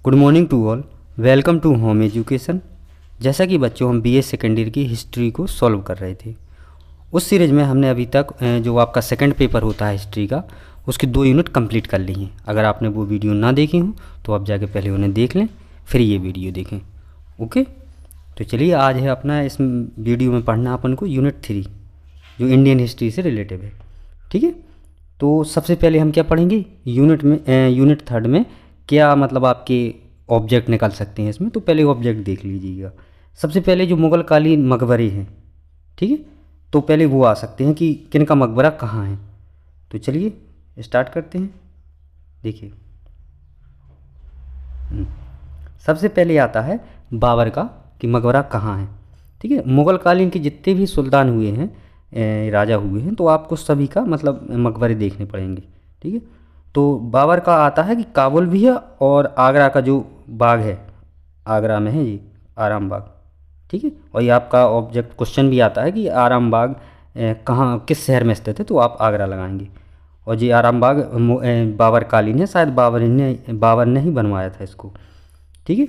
Good morning to all, welcome to home education. जैसा कि बच्चों हम बीए सेकेंड ईयर की हिस्ट्री को सॉल्व कर रहे थे, उस सीरीज़ में हमने अभी तक जो आपका सेकंड पेपर होता है हिस्ट्री का, उसकी 2 यूनिट कंप्लीट कर ली हैं। अगर आपने वो वीडियो ना देखी हो तो आप जाके पहले उन्हें देख लें, फिर ये वीडियो देखें। ओके, तो चलिए आज है अपना इस वीडियो में पढ़ना अपन को यूनिट 3 जो इंडियन हिस्ट्री से रिलेटिव है। ठीक है, तो सबसे पहले हम क्या पढ़ेंगे यूनिट 3 में क्या मतलब आपके ऑब्जेक्ट निकाल सकते हैं इसमें। तो पहले ऑब्जेक्ट देख लीजिएगा। सबसे पहले जो मुग़ल कालीन मकबरे हैं, ठीक है, तो पहले वो आ सकते हैं कि किन का मकबरा कहाँ है। तो चलिए स्टार्ट करते हैं। देखिए सबसे पहले आता है बाबर का कि मकबरा कहाँ है। ठीक है, मुग़ल कालीन के जितने भी सुल्तान हुए हैं, राजा हुए हैं, तो आपको सभी का मतलब मकबरे देखने पड़ेंगे। ठीक है, तो बाबर का आता है कि काबुल भी है और आगरा का जो बाग है, आगरा में है ये आराम बाग। ठीक है, और ये आपका ऑब्जेक्ट क्वेश्चन भी आता है कि आराम बाग कहाँ किस शहर में स्थित है, तो आप आगरा लगाएंगे। और ये आराम बाग बाबर कालीन है, शायद बाबर ने ही बनवाया था इसको। ठीक है,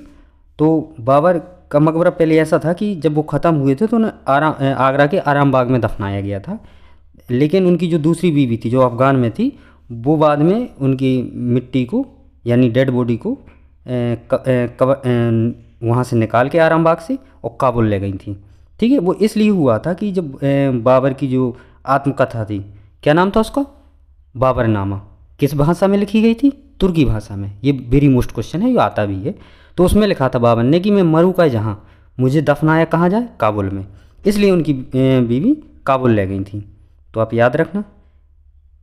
तो बाबर का मकबरा पहले ऐसा था कि जब वो ख़त्म हुए थे तो उन्हें आगरा के आराम बाग में दफनाया गया था। लेकिन उनकी जो दूसरी बीवी थी जो अफ़गान में थी, वो बाद में उनकी मिट्टी को यानी डेड बॉडी को वहाँ से निकाल के आराम बाग से और काबुल ले गई थी। ठीक है, वो इसलिए हुआ था कि जब बाबर की जो आत्मकथा थी, क्या नाम था उसका, बाबरनामा, किस भाषा में लिखी गई थी, तुर्की भाषा में। ये वेरी मोस्ट क्वेश्चन है, ये आता भी है। तो उसमें लिखा था बाबर ने कि मैं मरूँ का जहाँ, मुझे दफनाया कहाँ जाए, काबुल में। इसलिए उनकी बीवी काबुल ले गई थी। तो आप याद रखना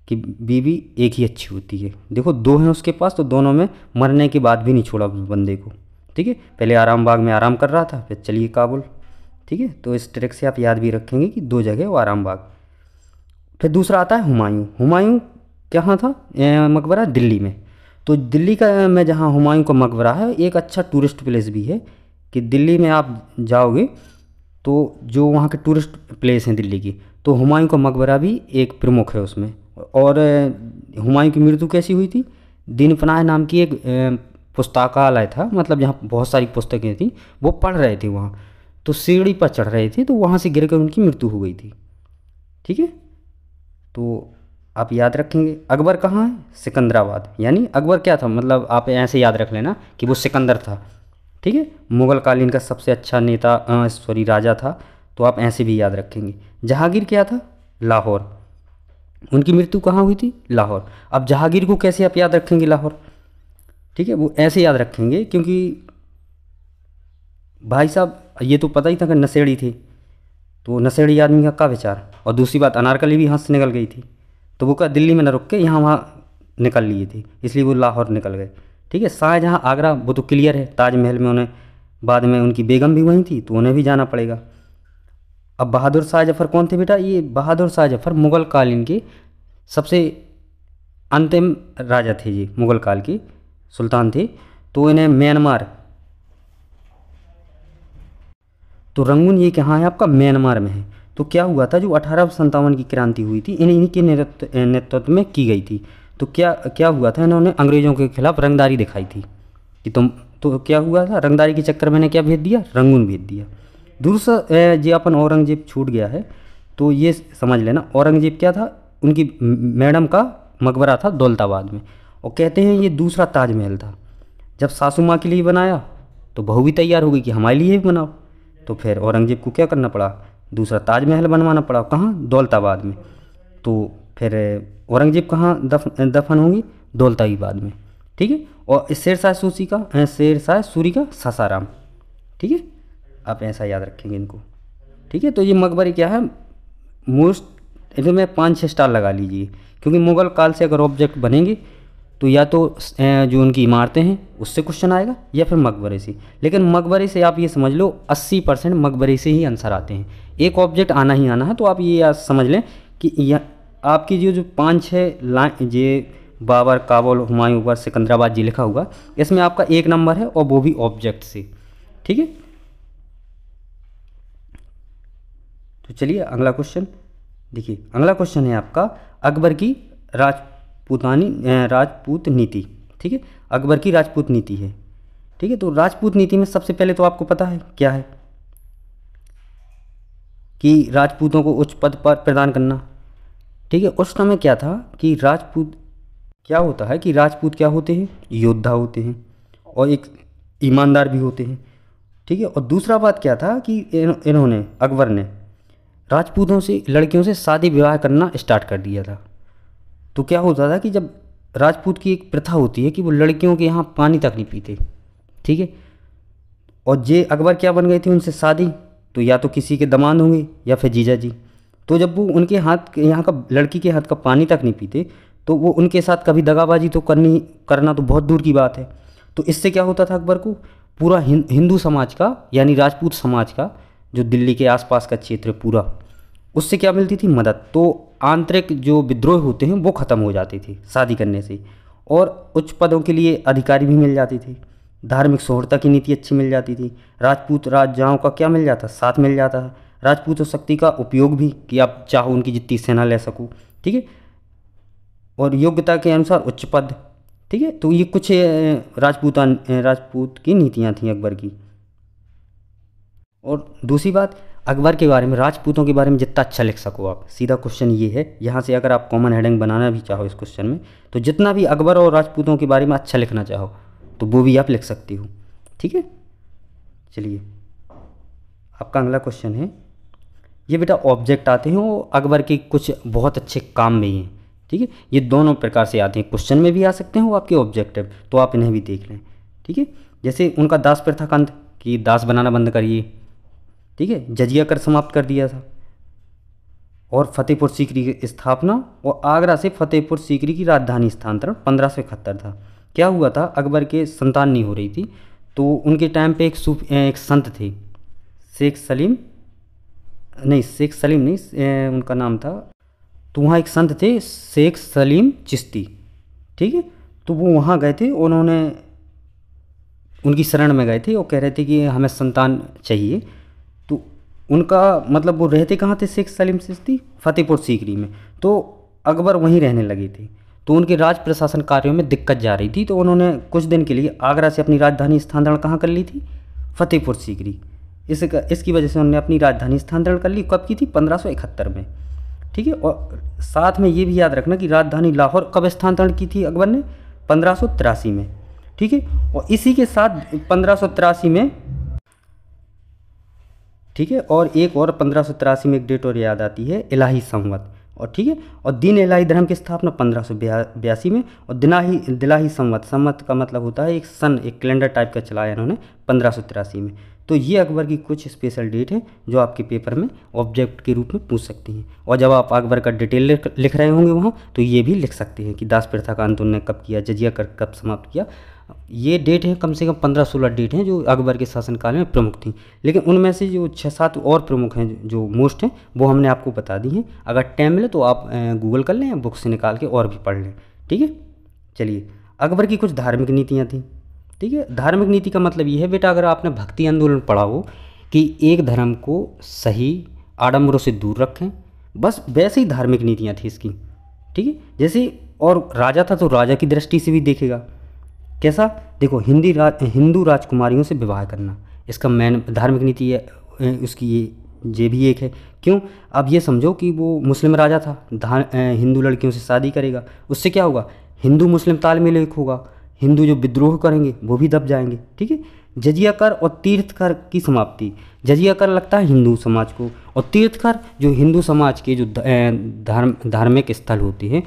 कि बीवी एक ही अच्छी होती है। देखो 2 हैं उसके पास, तो दोनों में मरने के बाद भी नहीं छोड़ा उस बंदे को। ठीक है, पहले आराम बाग में आराम कर रहा था, फिर चलिए काबुल। ठीक है, तो इस ट्रिक से आप याद भी रखेंगे कि 2 जगह वो आराम बाग। फिर दूसरा आता है हुमायूं। हुमायूं कहाँ था मकबरा, दिल्ली में। तो दिल्ली का में जहाँ हुमायूं का मकबरा है, एक अच्छा टूरिस्ट प्लेस भी है कि दिल्ली में आप जाओगे तो जो वहाँ के टूरिस्ट प्लेस हैं दिल्ली की, तो हुमायूं का मकबरा भी एक प्रमुख है उसमें। और हुमायूं की मृत्यु कैसी हुई थी, दीनपनाह नाम की एक पुस्तकालय था, मतलब जहाँ बहुत सारी पुस्तकें थी, वो पढ़ रहे थे वहाँ, तो सीढ़ी पर चढ़ रहे थे, तो वहाँ से गिरकर उनकी मृत्यु हो गई थी। ठीक है, तो आप याद रखेंगे। अकबर कहाँ है, सिकंदराबाद। यानी अकबर क्या था, मतलब आप ऐसे याद रख लेना कि वो सिकंदर था। ठीक है, मुग़ल कालीन का सबसे अच्छा नेता राजा था, तो आप ऐसे भी याद रखेंगे। जहांगीर क्या था, लाहौर। उनकी मृत्यु कहाँ हुई थी, लाहौर। अब जहांगीर को कैसे आप याद रखेंगे, लाहौर। ठीक है, वो ऐसे याद रखेंगे क्योंकि भाई साहब ये तो पता ही था कि नशेड़ी थे, तो नशेड़ी आदमी का क्या विचार। और दूसरी बात, अनारकली भी हाथ से निकल गई थी, तो वो क्या दिल्ली में न रुक के यहाँ वहाँ निकल लिए थे, इसलिए वो लाहौर निकल गए। ठीक है, शाहजहाँ आगरा, वो तो क्लियर है, ताजमहल में उन्हें बाद में उनकी बेगम भी वहीं थी, तो उन्हें भी जाना पड़ेगा। अब बहादुर शाह जफ़र कौन थे बेटा, ये बहादुर शाह जफ़र मुग़ल कालीन के सबसे अंतिम राजा थे, ये मुग़ल काल के सुल्तान थे। तो इन्हें म्यांमार, तो रंगून ये कहाँ है आपका, म्यांमार में है। तो क्या हुआ था, जो 1857 की क्रांति हुई थी, इन्हीं के नेतृत्व में की गई थी। तो क्या क्या हुआ था, इन्होंने अंग्रेज़ों के खिलाफ रंगदारी दिखाई थी कि तुम, तो क्या हुआ था, रंगदारी के चक्कर में क्या भेज दिया, रंगून भेज दिया। दूसरा जे अपन औरंगजेब छूट गया है, तो ये समझ लेना औरंगजेब क्या था, उनकी मैडम का मकबरा था दौलताबाद में। और कहते हैं ये दूसरा ताजमहल था। जब सासू माँ के लिए बनाया तो बहू भी तैयार हो गई कि हमारे लिए भी बनाओ, तो फिर औरंगजेब को क्या करना पड़ा, दूसरा ताजमहल बनवाना पड़ा। कहाँ, दौलताबाद में। तो फिर औरंगजेब कहाँ दफन होंगी, दौलताबाद में। ठीक है, और शेरशाह सूरी का सासाराम। ठीक है, आप ऐसा याद रखेंगे इनको। ठीक है, तो ये मकबरे क्या है, मोस्ट इसमें 5-6 स्टार लगा लीजिए, क्योंकि मुग़ल काल से अगर ऑब्जेक्ट बनेंगे तो या तो जो उनकी इमारतें हैं उससे क्वेश्चन आएगा, या फिर मकबरे से। लेकिन मकबरे से आप ये समझ लो 80% मकबरे से ही आंसर आते हैं। एक ऑब्जेक्ट आना ही आना है, तो आप ये समझ लें कि यह आपकी जो 5-6 लाइन, ये बाबर, काबुल, हुमायूं, अकबर, सिकंदराबाद जी लिखा हुआ, इसमें आपका 1 नंबर है, और वो भी ऑब्जेक्ट से। ठीक है, तो चलिए अगला क्वेश्चन देखिए। अगला क्वेश्चन है आपका अकबर की राजपूत नीति। ठीक है, अकबर की राजपूत नीति है। ठीक है। तो राजपूत नीति में सबसे पहले तो आपको पता है क्या है कि राजपूतों को उच्च पद पर प्रदान करना। ठीक है। उस समय क्या था कि राजपूत क्या होता है कि राजपूत क्या होते हैं, योद्धा होते हैं और एक ईमानदार भी होते हैं। ठीक है। और दूसरा बात क्या था कि इन्होंने अकबर ने राजपूतों से लड़कियों से शादी विवाह करना स्टार्ट कर दिया था। तो क्या होता था कि जब राजपूत की एक प्रथा होती है कि वो लड़कियों के यहाँ पानी तक नहीं पीते। ठीक है। और ये अकबर क्या बन गए थे उनसे शादी, तो या तो किसी के दामाद होंगे या फिर जीजा जी। तो जब वो उनके हाथ यहाँ का लड़की के हाथ का पानी तक नहीं पीते तो वो उनके साथ कभी दगाबाजी तो करना तो बहुत दूर की बात है। तो इससे क्या होता था अकबर को पूरा हिंदू समाज का यानी राजपूत समाज का जो दिल्ली के आसपास का क्षेत्र पूरा, उससे क्या मिलती थी, मदद। तो आंतरिक जो विद्रोह होते हैं वो ख़त्म हो जाते थे शादी करने से, और उच्च पदों के लिए अधिकारी भी मिल जाते थे। धार्मिक सोहरता की नीति अच्छी मिल जाती थी। राजपूत राजाओं का क्या मिल जाता, साथ मिल जाता है। राजपूत शक्ति का उपयोग भी कि आप चाहो उनकी जितनी सेना ले सको। ठीक है। और योग्यता के अनुसार उच्च पद। ठीक है। तो ये कुछ राजपूत की नीतियाँ थीं अकबर की। और दूसरी बात, अकबर के बारे में, राजपूतों के बारे में जितना अच्छा लिख सको आप, सीधा क्वेश्चन ये है यहाँ से, अगर आप कॉमन हेडिंग बनाना भी चाहो इस क्वेश्चन में, तो जितना भी अकबर और राजपूतों के बारे में अच्छा लिखना चाहो तो वो भी आप लिख सकते हो। ठीक है। चलिए, आपका अगला क्वेश्चन है, ये बेटा ऑब्जेक्ट आते हैं वो अकबर के कुछ बहुत अच्छे काम में ही हैं। ठीक है। ये दोनों प्रकार से आते हैं, क्वेश्चन में भी आ सकते हैं वो आपके ऑब्जेक्टिव, तो आप इन्हें भी देख लें। ठीक है। जैसे उनका दास प्रथा का अंत, कि दास बनाना बंद करिए। ठीक है। जजिया कर समाप्त कर दिया था। और फतेहपुर सीकरी की स्थापना और आगरा से फतेहपुर सीकरी की राजधानी स्थानांतरण 1571 था। क्या हुआ था, अकबर के संतान नहीं हो रही थी, तो उनके टाइम पे एक संत थे, शेख सलीम नहीं, उनका नाम था, तो वहाँ एक संत थे शेख सलीम चिश्ती। ठीक है। तो वो वहाँ गए थे, उन्होंने उनकी शरण में गए थे और कह रहे थे कि हमें संतान चाहिए। तो उनका मतलब वो रहते कहाँ थे शेख सलीम चिश्ती, फतेहपुर सीकरी में। तो अकबर वहीं रहने लगे थे, तो उनके राज प्रशासन कार्यों में दिक्कत जा रही थी, तो उन्होंने कुछ दिन के लिए आगरा से अपनी राजधानी स्थानांतरण कहाँ कर ली थी, फतेहपुर सीकरी। इसकी वजह से उन्होंने अपनी राजधानी स्थानांतरण कर ली। कब की थी, 1571 में। ठीक है। और साथ में ये भी याद रखना कि राजधानी लाहौर कब स्थानांतरण की थी अकबर ने, 1583 में। ठीक है। और इसी के साथ 1583 में, ठीक है, और एक और 1583 में एक डेट और याद आती है, इलाही संवत। और ठीक है, और दीन इलाही धर्म की स्थापना 1582 में। और दिलाही संवत का मतलब होता है एक सन, एक कैलेंडर टाइप का चलाया इन्होंने 1583 में। तो ये अकबर की कुछ स्पेशल डेट है जो आपके पेपर में ऑब्जेक्ट के रूप में पूछ सकती हैं। और जब आप अकबर का डिटेल लिख रहे होंगे वहाँ, तो ये भी लिख सकते हैं कि दास प्रथा का अंत उन्होंने कब किया, जजिया कर कब समाप्त किया। ये डेट है, कम से कम 15-16 डेट हैं जो अकबर के शासनकाल में प्रमुख थी। लेकिन उनमें से जो 6-7 और प्रमुख हैं जो मोस्ट हैं वो हमने आपको बता दी हैं। अगर टाइम मिले तो आप गूगल कर लें या बुक से निकाल के और भी पढ़ लें। ठीक है। चलिए, अकबर की कुछ धार्मिक नीतियाँ थीं। ठीक है। धार्मिक नीति का मतलब ये है बेटा, अगर आपने भक्ति आंदोलन पढ़ा हो कि एक धर्म को सही आडम्बरों से दूर रखें, बस वैसे ही धार्मिक नीतियाँ थी इसकी। ठीक है। जैसे, और राजा था तो राजा की दृष्टि से भी देखेगा कैसा, देखो हिंदू राजकुमारियों से विवाह करना, इसका मेन धार्मिक नीति है उसकी, ये भी एक है। क्यों, अब ये समझो कि वो मुस्लिम राजा था, हिंदू लड़कियों से शादी करेगा, उससे क्या होगा, हिंदू मुस्लिम तालमेल एक होगा, हिंदू जो विद्रोह करेंगे वो भी दब जाएंगे। ठीक है। जजिया कर और तीर्थ कर की समाप्ति, जजिया कर लगता है हिंदू समाज को, और तीर्थ कर जो हिंदू समाज के जो धार्मिक स्थल होते हैं,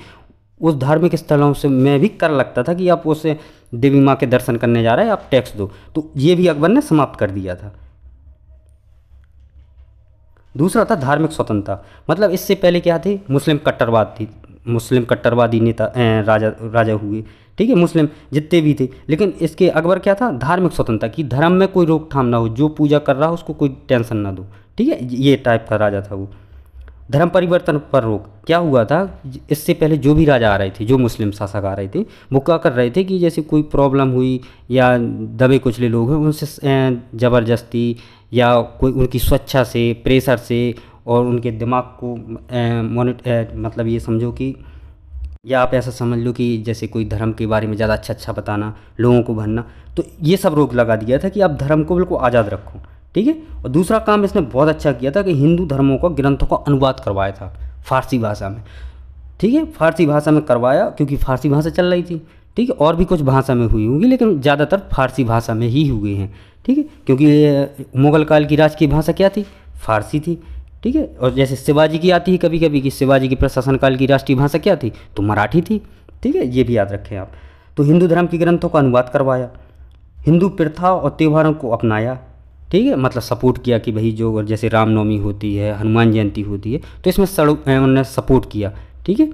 उस धार्मिक स्थलों से में भी कर लगता था कि आप उसे देवी माँ के दर्शन करने जा रहे हैं, आप टैक्स दो। तो ये भी अकबर ने समाप्त कर दिया था। दूसरा था धार्मिक स्वतंत्रता, मतलब इससे पहले क्या थे, मुस्लिम कट्टरवादी नेता राजा हुए। ठीक है। मुस्लिम जितने भी थे, लेकिन इसके अकबर क्या था, धार्मिक स्वतंत्रता की, धर्म में कोई रोकथाम ना हो, जो पूजा कर रहा हो उसको कोई टेंशन ना दो। ठीक है। ये टाइप का राजा था वो। धर्म परिवर्तन पर रोक, क्या हुआ था, इससे पहले जो भी राजा आ रहे थे, जो मुस्लिम शासक आ रहे थे, वो क्या कर रहे थे कि जैसे कोई प्रॉब्लम हुई या दबे कुचले लोग हैं उनसे ज़बरदस्ती या कोई उनकी स्वेच्छा से, प्रेशर से, और उनके दिमाग को मतलब ये समझो कि या आप ऐसा समझ लो कि जैसे कोई धर्म के बारे में ज़्यादा अच्छा अच्छा बताना, लोगों को भरना, तो ये सब रोक लगा दिया था कि आप धर्म को बिल्कुल आज़ाद रखो। ठीक है। और दूसरा काम इसने बहुत अच्छा किया था कि हिंदू धर्मों को ग्रंथों का अनुवाद करवाया था फारसी भाषा में। ठीक है, फारसी भाषा में करवाया क्योंकि फारसी भाषा चल रही थी। ठीक है, और भी कुछ भाषा में हुई होंगी लेकिन ज़्यादातर फारसी भाषा में ही हुए हैं। ठीक है, क्योंकि मुग़ल काल की राज की भाषा क्या थी? फारसी थी। ठीक है, और जैसे शिवाजी की आती है कभी कभी कि शिवाजी की प्रशासन काल की राष्ट्रीय भाषा क्या थी? तो मराठी थी। ठीक है, ये भी याद रखें आप। तो हिंदू धर्म के ग्रंथों का अनुवाद करवाया, हिंदू प्रथा और त्योहारों को अपनाया। ठीक है, मतलब सपोर्ट किया कि भाई जो जैसे रामनवमी होती है, हनुमान जयंती होती है, तो इसमें उन्होंने सपोर्ट किया। ठीक है,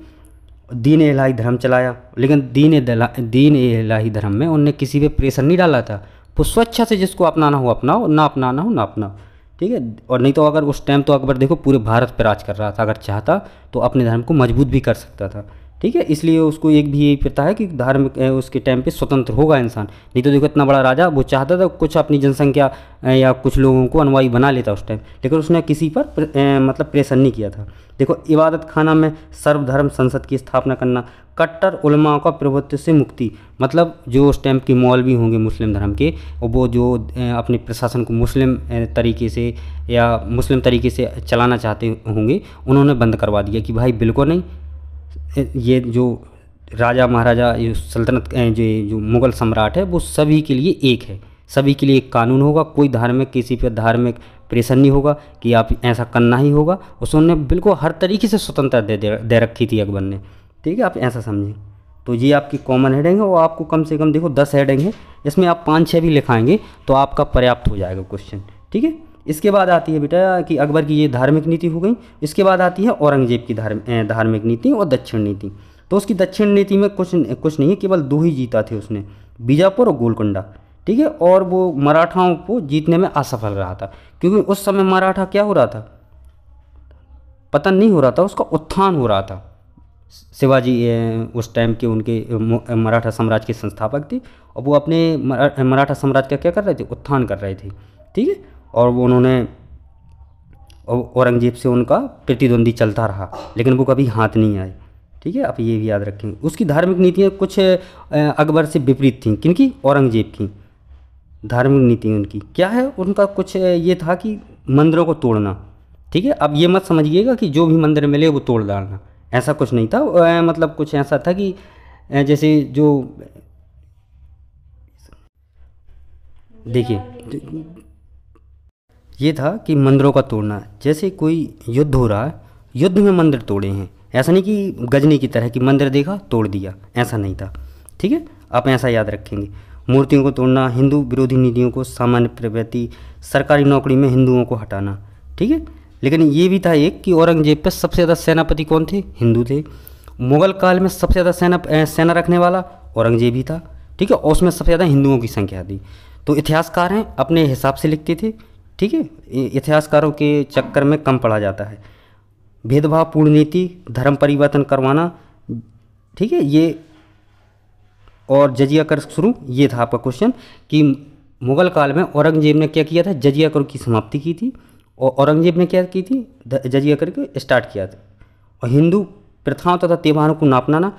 दीन इलाही धर्म चलाया, लेकिन दीन इलाही धर्म में उनने किसी पे प्रेशर नहीं डाला था। वो स्वेच्छा से जिसको अपनाना हो अपनाओ, ना अपनाना हो ना अपनाओ। ठीक है, और नहीं तो अगर उस टाइम तो अकबर देखो पूरे भारत पर राज कर रहा था, अगर चाहता तो अपने धर्म को मजबूत भी कर सकता था। ठीक है, इसलिए उसको एक भी यही पता है कि धार्मिक उसके टाइम पे स्वतंत्र होगा इंसान। नहीं तो देखो इतना बड़ा राजा, वो चाहता था कुछ अपनी जनसंख्या या कुछ लोगों को अनुयायी बना लेता उस टाइम, लेकिन उसने किसी पर मतलब प्रेशर नहीं किया था। देखो, इबादत खाना में सर्वधर्म संसद की स्थापना करना, कट्टर उलमा का प्रभुत्व से मुक्ति, मतलब जो उस टाइम के मौलवी होंगे मुस्लिम धर्म के, और वो जो अपने प्रशासन को मुस्लिम तरीके से या मुस्लिम तरीके से चलाना चाहते होंगे, उन्होंने बंद करवा दिया कि भाई बिल्कुल नहीं। ये जो राजा महाराजा, ये सल्तनत जो मुग़ल सम्राट है, वो सभी के लिए एक है, सभी के लिए एक कानून होगा। कोई धार्मिक किसी पर धार्मिक प्रेशर नहीं होगा कि आप ऐसा करना ही होगा। उसने बिल्कुल हर तरीके से स्वतंत्रता दे रखी थी अकबर ने। ठीक है, आप ऐसा समझें। तो ये आपकी कॉमन हेडिंग है, और आपको कम से कम देखो 10 हेडिंग है, इसमें आप 5-6 भी लिखाएंगे तो आपका पर्याप्त हो जाएगा क्वेश्चन। ठीक है, इसके बाद आती है बेटा कि अकबर की ये धार्मिक नीति हो गई। इसके बाद आती है औरंगजेब की धार्मिक नीति और दक्षिण नीति। तो उसकी दक्षिण नीति में कुछ नहीं है, केवल 2 ही जीता थे उसने, बीजापुर और गोलकुंडा। ठीक है, और वो मराठाओं को जीतने में असफल रहा था, क्योंकि उस समय मराठा क्या हो रहा था? पतन नहीं हो रहा था, उसका उत्थान हो रहा था। शिवाजी उस टाइम के उनके मराठा साम्राज्य के संस्थापक थे, और वो अपने मराठा साम्राज्य का क्या कर रहे थे? उत्थान कर रहे थे। ठीक है, और वो उन्होंने औरंगजेब से उनका प्रतिद्वंदी चलता रहा, लेकिन वो कभी हाथ नहीं आए। ठीक है, आप ये भी याद रखें। उसकी धार्मिक नीतियाँ कुछ अकबर से विपरीत थीं। किनकी? औरंगजेब की धार्मिक नीति उनकी क्या है? उनका कुछ ये था कि मंदिरों को तोड़ना। ठीक है, अब ये मत समझिएगा कि जो भी मंदिर मिले वो तोड़ डालना, ऐसा कुछ नहीं था। मतलब कुछ ऐसा था कि जैसे जो देखिए, ये था कि मंदिरों का तोड़ना, जैसे कोई युद्ध हो रहा है, युद्ध में मंदिर तोड़े हैं। ऐसा नहीं कि गजनी की तरह कि मंदिर देखा तोड़ दिया, ऐसा नहीं था। ठीक है, आप ऐसा याद रखेंगे। मूर्तियों को तोड़ना, हिंदू विरोधी नीतियों को सामान्य प्रवृत्ति, सरकारी नौकरी में हिंदुओं को हटाना। ठीक है, लेकिन ये भी था एक कि औरंगजेब पर सबसे ज़्यादा सेनापति कौन थे? हिंदू थे। मुग़ल काल में सबसे ज़्यादा सेना रखने वाला औरंगजेब ही था। ठीक है, और उसमें सबसे ज़्यादा हिंदुओं की संख्या थी। तो इतिहासकार हैं अपने हिसाब से लिखते थे। ठीक है, इतिहासकारों के चक्कर में कम पड़ा जाता है। भेदभावपूर्ण नीति, धर्म परिवर्तन करवाना। ठीक है, ये और जजिया कर शुरू, ये था आपका क्वेश्चन कि मुग़ल काल में औरंगजेब ने क्या किया था? जजिया कर की समाप्ति की थी, और औरंगजेब ने क्या की थी? जजिया कर के स्टार्ट किया था। और हिंदू प्रथाओं तथा त्योहारों को ना अपनाना,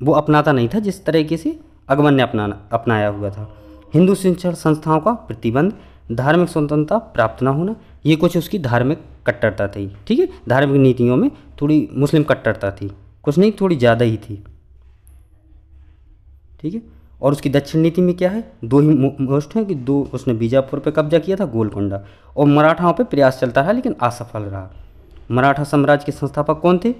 वो अपनाता नहीं था जिस तरीके से अकबर ने अपनाया हुआ था। हिंदू शिक्षण संस्थाओं का प्रतिबंध, धार्मिक स्वतंत्रता प्राप्त न होना, ये कुछ उसकी धार्मिक कट्टरता थी। ठीक है, धार्मिक नीतियों में थोड़ी मुस्लिम कट्टरता थी, कुछ नहीं थोड़ी ज़्यादा ही थी। ठीक है, और उसकी दक्षिण नीति में क्या है? 2 ही मोस्ट है कि 2 उसने बीजापुर पे कब्जा किया था, गोलकुंडा, और मराठाओं पे प्रयास चलता रहा लेकिन असफल रहा। मराठा साम्राज्य के संस्थापक कौन थे?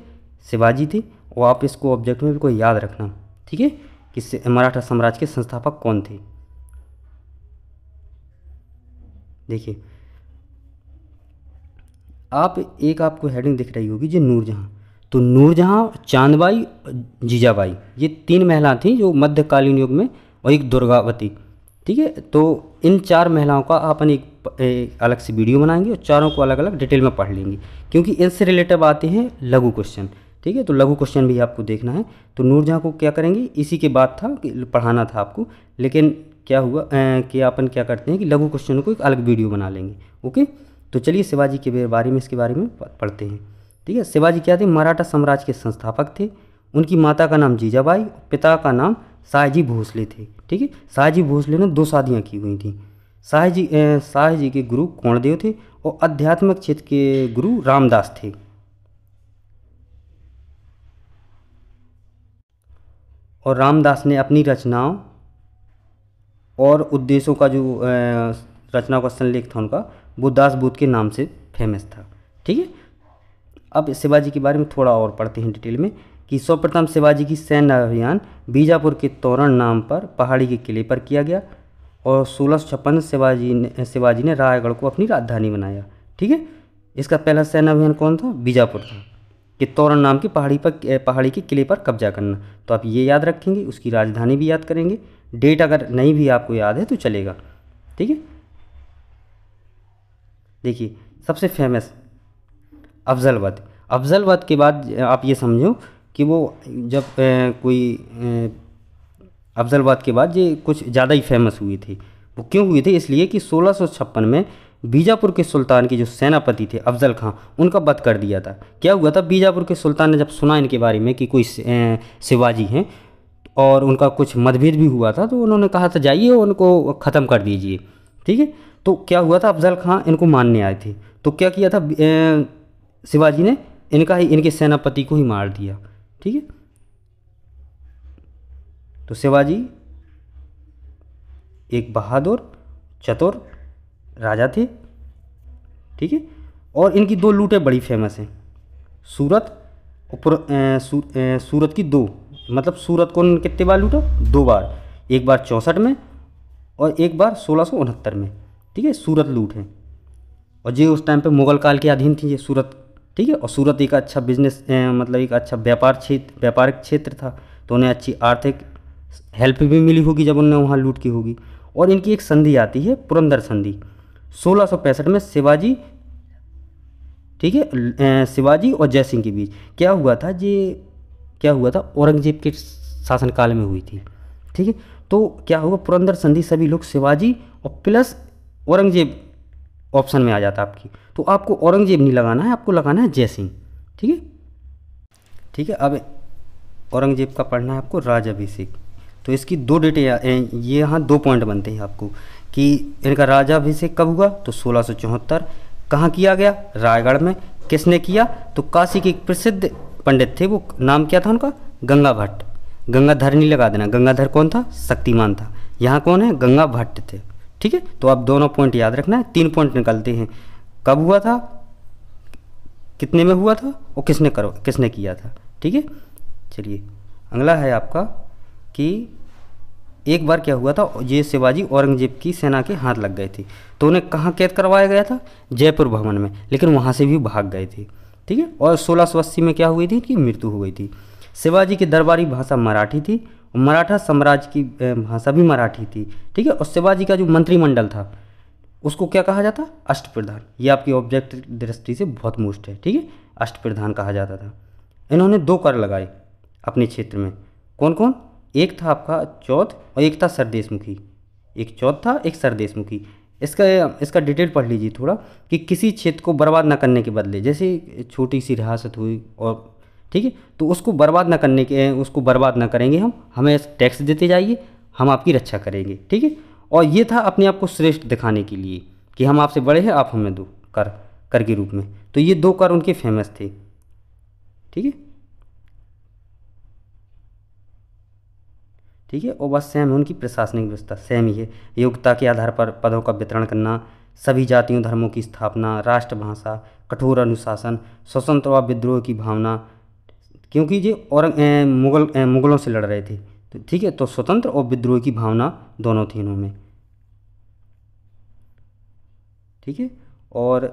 शिवाजी थे। और आप इसको ऑब्जेक्ट में भी कोई याद रखना। ठीक है, कि मराठा साम्राज्य के संस्थापक कौन थे? देखिए, आपको हेडिंग दिख रही होगी जो नूरजहाँ। तो नूरजहाँ, चांदबाई, जीजाबाई, ये 3 महिला थीं जो मध्यकालीन युग में, और एक दुर्गावती। ठीक है, तो इन 4 महिलाओं का अपन एक अलग से वीडियो बनाएंगे और चारों को अलग अलग डिटेल में पढ़ लेंगे, क्योंकि इनसे रिलेटेड आते हैं लघु क्वेश्चन। ठीक है, तो लघु क्वेश्चन भी आपको देखना है। तो नूरजहाँ को क्या करेंगे? इसी के बाद था कि पढ़ाना था आपको, लेकिन क्या हुआ कि अपन क्या करते हैं कि लघु क्वेश्चन को एक अलग वीडियो बना लेंगे। ओके, तो चलिए शिवाजी के बारे में, इसके बारे में पढ़ते हैं। ठीक है। शिवाजी क्या थे, मराठा साम्राज्य के संस्थापक थे। उनकी माता का नाम जीजाबाई, पिता का नाम शाहजी भोसले थे। ठीक है, शाहजी भोसले ने 2 शादियाँ की हुई थी। शाहजी के गुरु कोणदेव थे और आध्यात्मिक क्षेत्र के गुरु रामदास थे। और रामदास ने अपनी रचनाओं और उपदेशों का जो रचनाओं का संलेख था उनका, वो दास बोध के नाम से फेमस था। ठीक है, अब शिवाजी के बारे में थोड़ा और पढ़ते हैं डिटेल में कि सर्वप्रथम शिवाजी की सैन्य अभियान बीजापुर के तोरण नाम पर पहाड़ी के किले पर किया गया और 1656 शिवाजी ने रायगढ़ को अपनी राजधानी बनाया। ठीक है, इसका पहला सैन्य अभियान कौन था, बीजापुर था, कि तोरण नाम की पहाड़ी के किले पर कब्जा करना। तो आप ये याद रखेंगे, उसकी राजधानी भी याद करेंगे। डेट अगर नहीं भी आपको याद है तो चलेगा। ठीक है, देखिए सबसे फेमस अफजल वध के बाद आप ये समझो कि वो जब अफजल वध के बाद ये कुछ ज़्यादा ही फेमस हुई थी। वो क्यों हुई थी, इसलिए कि 1656 में बीजापुर के सुल्तान के जो सेनापति थे अफजल खां, उनका वध कर दिया था। क्या हुआ था, बीजापुर के सुल्तान ने जब सुना इनके बारे में कि कोई शिवाजी हैं और उनका कुछ मतभेद भी हुआ था, तो उन्होंने कहा था जाइए उनको ख़त्म कर दीजिए। ठीक है, तो क्या हुआ था, अफजल खां इनको मानने आए थे, तो क्या किया था, शिवाजी ने इनके सेनापति को ही मार दिया। ठीक है, तो शिवाजी एक बहादुर चतुर राजा थे। ठीक है, और इनकी 2 लूटें बड़ी फेमस हैं। सूरत की 2, मतलब सूरत को कितने बार लूटा, 2 बार, एक बार 64 में और एक बार 1669 में। ठीक है, सूरत लूट है, और ये उस टाइम पे मुगल काल के अधीन थी ये सूरत। ठीक है, और सूरत एक अच्छा बिजनेस मतलब एक अच्छा व्यापारिक क्षेत्र था, तो उन्हें अच्छी आर्थिक हेल्प भी मिली होगी जब उन्होंने वहाँ लूट की होगी। और इनकी एक संधि आती है, पुरंदर संधि, 1665 में शिवाजी, ठीक है, शिवाजी और जय सिंह के बीच क्या हुआ था, औरंगजेब के शासनकाल में हुई थी। ठीक है, तो क्या हुआ, पुरंदर संधि सभी लोग शिवाजी और प्लस औरंगजेब ऑप्शन में आ जाता आपकी, तो आपको औरंगजेब नहीं लगाना है, आपको लगाना है जय सिंह। ठीक है, ठीक है, अब औरंगजेब का पढ़ना है आपको राजाभिषेक। तो इसकी 2 डेटें ये यहाँ 2 पॉइंट बनते हैं आपको कि इनका राजाभिषेक कब हुआ, तो 1674। कहाँ किया गया, रायगढ़ में। किसने किया, तो काशी के एक प्रसिद्ध पंडित थे, वो नाम क्या था उनका, गंगा भट्ट। गंगाधर नहीं लगा देना, गंगाधर कौन था, शक्तिमान था। यहाँ कौन है, गंगा भट्ट थे। ठीक है, तो आप दोनों पॉइंट याद रखना है। 3 पॉइंट निकलते हैं, कब हुआ था, कितने में हुआ था और किसने किया था। ठीक है, चलिए अगला है आपका कि एक बार क्या हुआ था, ये शिवाजी औरंगजेब की सेना के हाथ लग गए थे, तो उन्हें कहाँ कैद करवाया गया था, जयपुर भवन में, लेकिन वहाँ से भी भाग गए थे। ठीक है, और 1680 में क्या हुई थी, कि मृत्यु हो गई थी। शिवाजी की दरबारी भाषा मराठी थी, मराठा साम्राज्य की भाषा भी मराठी थी। ठीक है, और शिवाजी का जो मंत्रिमंडल था उसको क्या कहा जाता, अष्टप्रधान। ये आपकी ऑब्जेक्ट दृष्टि से बहुत मोस्ट है। ठीक है, अष्टप्रधान कहा जाता था। इन्होंने 2 कर लगाए अपने क्षेत्र में, कौन कौन, एक था आपका चौथ और एक था सरदेशमुखी। एक चौथ था, एक सरदेशमुखी। इसका डिटेल पढ़ लीजिए थोड़ा, कि किसी क्षेत्र को बर्बाद न करने के बदले, जैसे छोटी सी रियासत हुई और ठीक है, तो उसको बर्बाद ना करेंगे हमें टैक्स देते जाइए, हम आपकी रक्षा करेंगे। ठीक है, और ये था अपने आप को श्रेष्ठ दिखाने के लिए कि हम आपसे बड़े हैं, आप हमें दो कर के रूप में। तो ये 2 कर उनके फेमस थे। ठीक है, ठीक है, और बस सेम है उनकी प्रशासनिक व्यवस्था, सेम ही है। योग्यता के आधार पर पदों का वितरण करना, सभी जातियों धर्मों की स्थापना, राष्ट्रभाषा, कठोर अनुशासन, स्वतंत्र व विद्रोह की भावना, क्योंकि ये मुगलों से लड़ रहे थे। तो ठीक है, तो स्वतंत्र और विद्रोह की भावना दोनों थी इन्होंने। ठीक है, और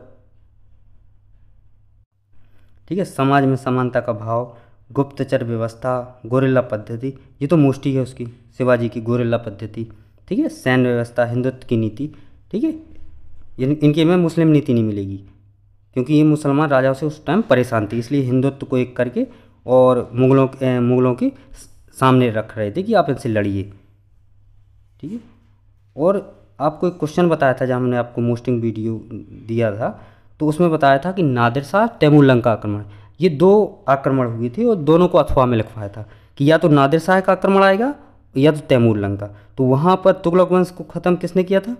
ठीक है, समाज में समानता का भाव, गुप्तचर व्यवस्था, गोरिल्ला पद्धति, ये तो मोस्टी है उसकी, शिवाजी की गोरिल्ला पद्धति। ठीक है, सैन्य व्यवस्था, हिंदुत्व की नीति। ठीक है, इनके में मुस्लिम नीति नहीं मिलेगी, क्योंकि ये मुसलमान राजाओं से उस टाइम परेशान थे, इसलिए हिंदुत्व को एक करके और मुगलों के सामने रख रहे थे कि आप इनसे लड़िए। ठीक है, और आपको एक क्वेश्चन बताया था जब हमने आपको मोस्टिंग वीडियो दिया था, तो उसमें बताया था कि नादिर शाह तैमूर लंका आक्रमण, ये 2 आक्रमण हुए थे और दोनों को अफवाह में लिखवाया था कि या तो नादिर शाह का आक्रमण आएगा या तो तैमूर लंका। तो वहाँ पर तुगलक वंश को ख़त्म किसने किया था?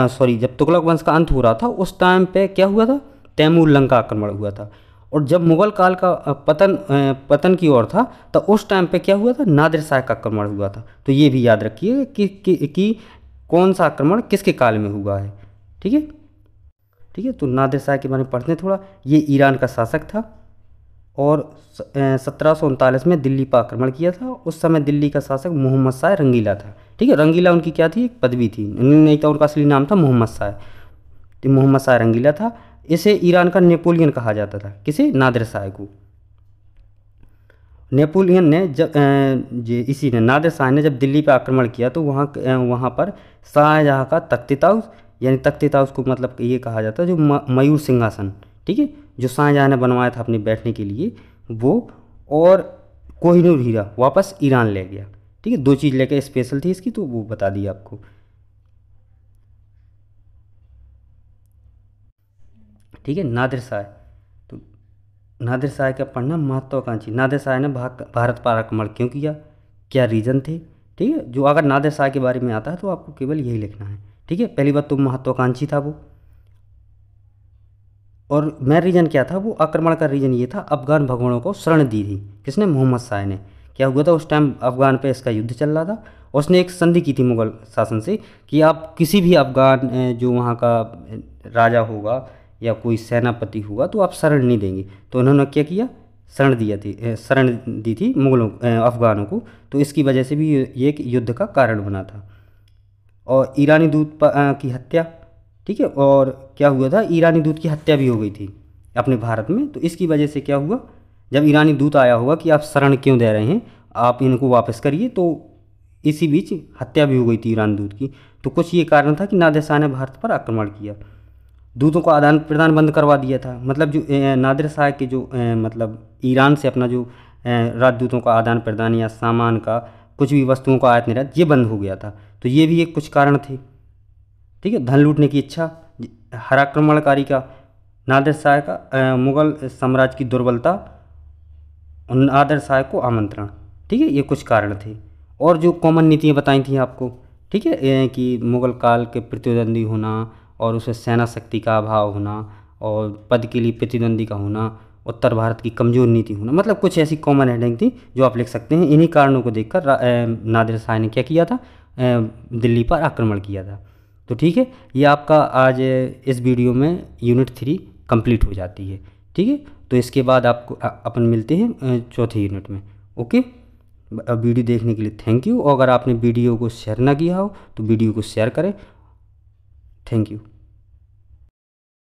सॉरी, जब तुगलक वंश का अंत हो रहा था उस टाइम पे क्या हुआ था? तैमूर लंका आक्रमण हुआ था। और जब मुगल काल का पतन की ओर था तो उस टाइम पे क्या हुआ था? नादिर शाह का आक्रमण हुआ था। तो ये भी याद रखिए कि कौन सा आक्रमण किसके काल में हुआ है। ठीक है, ठीक है। तो नादिर शाह के बारे में पढ़ते हैं थोड़ा। ये ईरान का शासक था और 1739 में दिल्ली पर आक्रमण किया था। उस समय दिल्ली का शासक मोहम्मद शाह रंगीला था। ठीक है, रंगीला उनकी क्या थी? एक पदवी थी, नहीं तो उनका असली नाम था मोहम्मद शाह। तो मोहम्मद शाह रंगीला था। इसे ईरान का नेपोलियन कहा जाता था। किसे? नादिर शाह को। नेपोलियन ने जब इसी ने नादिर शाह ने जब दिल्ली पर आक्रमण किया तो वहाँ पर शाहजहाँ का तख्त ताउस, यानी तख्त ताउस को मतलब ये कहा जाता है जो मयूर सिंहासन, ठीक है, जो शाहजहाँ ने बनवाया था अपने बैठने के लिए, वो और कोहिनूर हीरा वापस ईरान ले गया। ठीक है, 2 चीज़ लेके स्पेशल थी इसकी, तो वो बता दी आपको। ठीक है, नादिर शाह। तो नादिर शाह का पढ़ना महत्वाकांक्षी। नादिर शाह ने भारत पर आक्रमण क्यों किया, क्या रीज़न थे? ठीक है, जो अगर नादिर शाह के बारे में आता है तो आपको केवल यही लिखना है। ठीक है, पहली बात तो महत्वाकांक्षी था वो, और मेन रीज़न क्या था? वो आक्रमण का रीज़न ये था, अफगान भगवानों को शरण दी थी। किसने? मोहम्मद शाह ने। क्या हुआ था उस टाइम? अफगान पे इसका युद्ध चल रहा था। उसने एक संधि की थी मुगल शासन से कि आप किसी भी अफगान जो वहाँ का राजा होगा या कोई सेनापति होगा तो आप शरण नहीं देंगे। तो उन्होंने क्या किया? शरण दी थी मुगलों अफगानों को। तो इसकी वजह से भी ये एक युद्ध का कारण बना था। और ईरानी दूत की हत्या, ठीक है, और क्या हुआ था? ईरानी दूत की हत्या भी हो गई थी अपने भारत में। तो इसकी वजह से क्या हुआ? जब ईरानी दूत आया होगा कि आप शरण क्यों दे रहे हैं, आप इनको वापस करिए, तो इसी बीच हत्या भी हो गई थी ईरान दूत की। तो कुछ ये कारण था कि नादिर शाह ने भारत पर आक्रमण किया, दूतों का आदान प्रदान बंद करवा दिया था। मतलब जो नादिर शाह के जो मतलब ईरान से अपना जो राजदूतों का आदान प्रदान या सामान का कुछ भी वस्तुओं का आयात निर्यात ये बंद हो गया था। तो ये भी एक कुछ कारण थे। ठीक है, धन लूटने की इच्छा, हर आक्रमणकारी का, नादिर शाह का मुगल साम्राज्य की दुर्बलता, और नादिर शाह को आमंत्रण। ठीक है, ये कुछ कारण थे। और जो कॉमन नीतियाँ बताई थी आपको, ठीक है, कि मुगल काल के प्रतिद्वंदी होना और उसे सेना शक्ति का अभाव होना और पद के लिए प्रतिद्वंदी का होना, उत्तर भारत की कमज़ोर नीति होना, मतलब कुछ ऐसी कॉमन हेडिंग थी जो आप लिख सकते हैं। इन्हीं कारणों को देखकर नादिर शाह ने क्या किया था? दिल्ली पर आक्रमण किया था। तो ठीक है, ये आपका आज इस वीडियो में यूनिट 3 कंप्लीट हो जाती है। ठीक है, तो इसके बाद आपको अपन मिलते हैं चौथे यूनिट में। ओके, वीडियो देखने के लिए थैंक यू। और अगर आपने वीडियो को शेयर ना किया हो तो वीडियो को शेयर करें। Thank you.